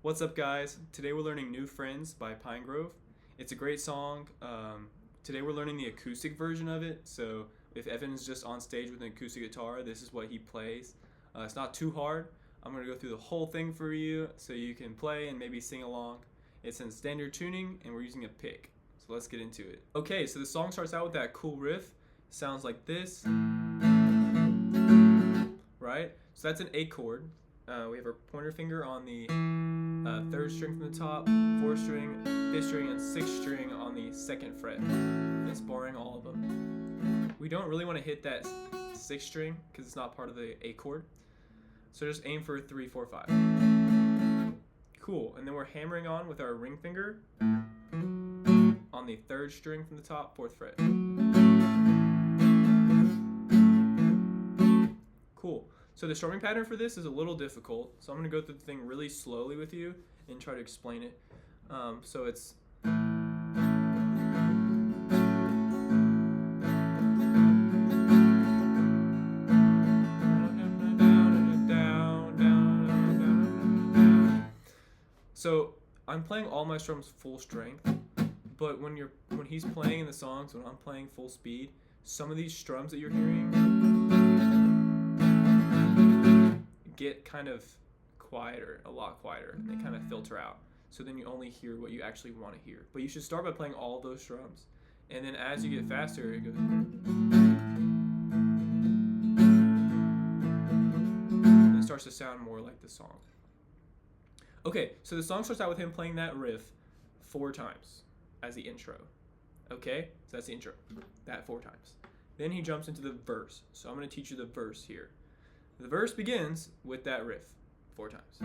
What's up, guys? Today we're learning New Friends by Pinegrove. It's a great song. Today we're learning the acoustic version of it. So if Evan's just on stage with an acoustic guitar, this is what he plays. It's not too hard. I'm going to go through the whole thing for you so you can play and maybe sing along. It's in standard tuning and we're using a pick. So let's get into it. Okay, so the song starts out with that cool riff. Sounds like this. Right? So that's an A chord. We have our pointer finger on the 3rd string from the top, 4th string, 5th string, and 6th string on the 2nd fret. It's barring all of them. We don't really want to hit that 6th string because it's not part of the A chord. So just aim for 3, 4, 5. Cool. And then we're hammering on with our ring finger on the 3rd string from the top, 4th fret. Cool. So the strumming pattern for this is a little difficult, so I'm going to go through the thing really slowly with you and try to explain it. So it's so I'm playing all my strums full strength, but when he's playing in the songs, when I'm playing full speed, some of these strums that you're hearing get kind of quieter, a lot quieter, and they kind of filter out. So then you only hear what you actually want to hear. But you should start by playing all those drums. And then as you get faster, it goes. And it starts to sound more like the song. Okay, so the song starts out with him playing that riff 4 times as the intro. Okay, so that's the intro. That 4 times. Then he jumps into the verse. So I'm going to teach you the verse here. The verse begins with that riff 4 times.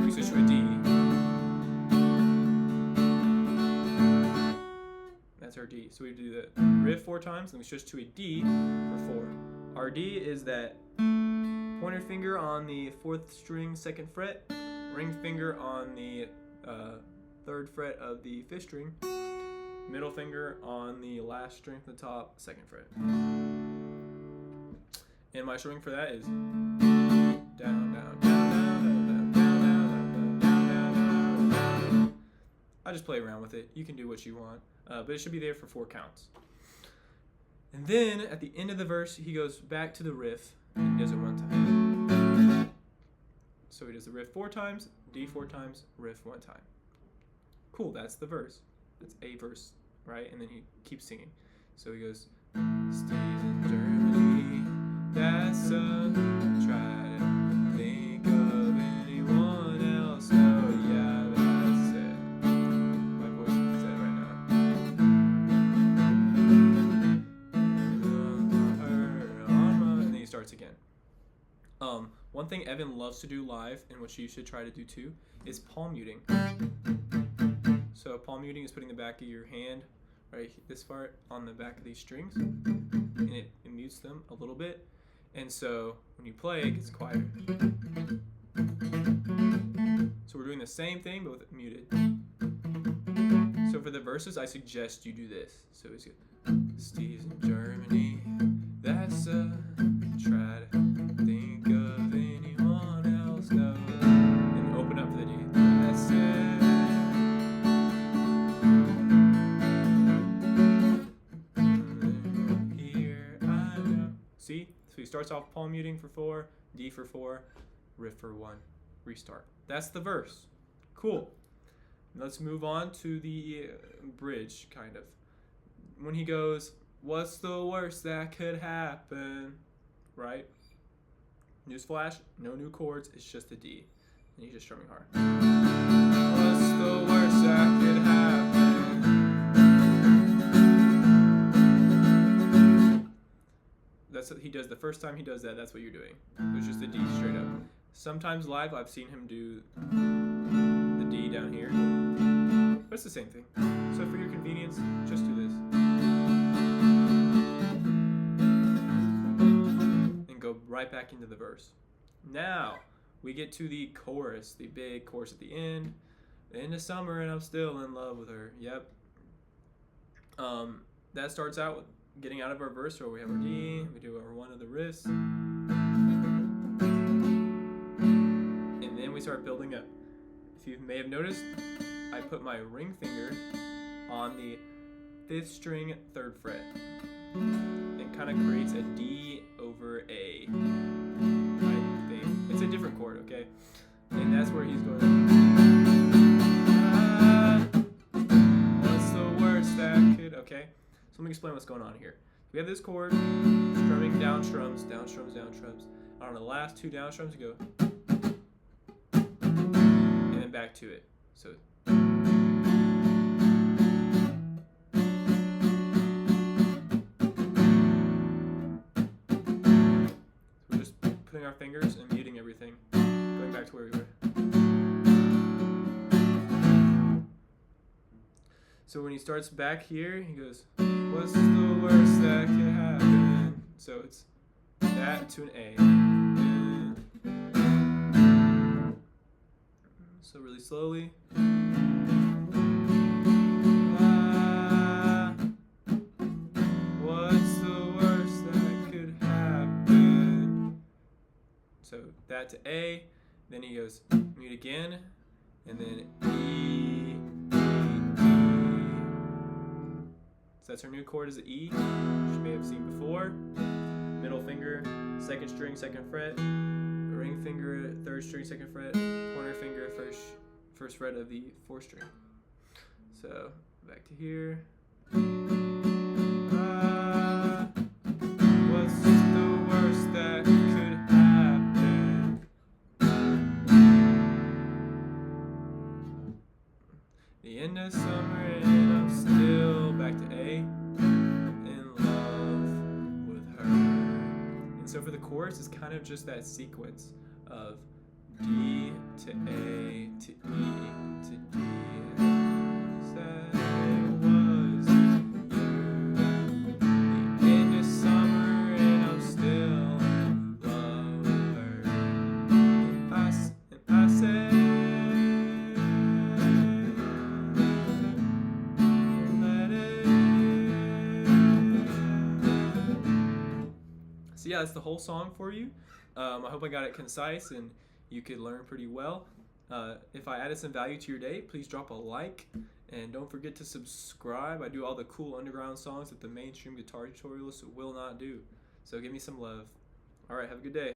We switch to a D. That's our D. So we do the riff 4 times, then we switch to a D for 4. Our D is that pointer finger on the 4th string, 2nd fret, ring finger on the 3rd fret of the 5th string, middle finger on the last string from the top, 2nd fret. And my string for that is down, down, down, down, down, down, down, down, down, down, down. I just play around with it. You can do what you want, but it should be there for 4 counts. And then at the end of the verse, he goes back to the riff and does it 1 time. So he does the riff 4 times, D 4 times, riff 1 time. Cool, that's the verse. That's a verse, right? And then he keeps singing. So he goes, stays in Germany, that's a try to think of anyone else. No, yeah, that's it. My voice is dead right now. And then he starts again. One thing Evan loves to do live, and which you should try to do too, is palm muting. So palm muting is putting the back of your hand right this far on the back of these strings, and it mutes them a little bit. And so when you play, it gets quieter. So we're doing the same thing but with it muted. So for the verses, I suggest you do this. So it's good. Steve's in Germany. That's a try to think of anyone else. No. And open up for the D. That's it. See? So he starts off palm muting for 4, D for 4, riff for 1, restart. That's the verse. Cool. Let's move on to the bridge, kind of. When he goes, what's the worst that could happen? Right? Newsflash, no new chords, it's just a D. And he's just strumming hard. What's the worst that could happen? That's what he does the first time he does that. That's what you're doing. It's just a D straight up. Sometimes live, I've seen him do the D down here, but it's the same thing. So for your convenience, just do this and go right back into the verse. Now we get to the chorus, the big chorus at the end. The end of summer and I'm still in love with her. Yep. That starts out with getting out of our verse, or we have our D, we do our one of the riffs, and then we start building up. If you may have noticed, I put my ring finger on the 5th string 3rd fret. It kind of creates a D over A. It's a different chord, okay? And that's where he's going. What's the worst that could? Okay, so let me explain what's going on here. We have this chord, strumming down strums, down strums, down strums. On the last 2 down strums, you go, and then back to it. So. Putting our fingers and muting everything, going back to where we were. So when he starts back here, he goes, what's the worst that could happen? So it's that to an A. So really slowly. So that to A, then he goes mute again, and then E, E, E. So that's our new chord is the E, which you may have seen before. Middle finger, 2nd string, 2nd fret. Ring finger, 3rd string, 2nd fret. Pointer finger, 1st fret of the 4th string. So back to here. What's the worst that could happen? The end of summer and I'm still back to A, in love with her. And so for the chorus, it's kind of just that sequence of D to A to E to D. Said it was you. The end of summer and I'm still in love with her. And I said, so yeah, that's the whole song for you. I hope I got it concise and you could learn pretty well. If I added some value to your day, please drop a like and don't forget to subscribe. I do all the cool underground songs that the mainstream guitar tutorialists will not do. So give me some love. All right, have a good day.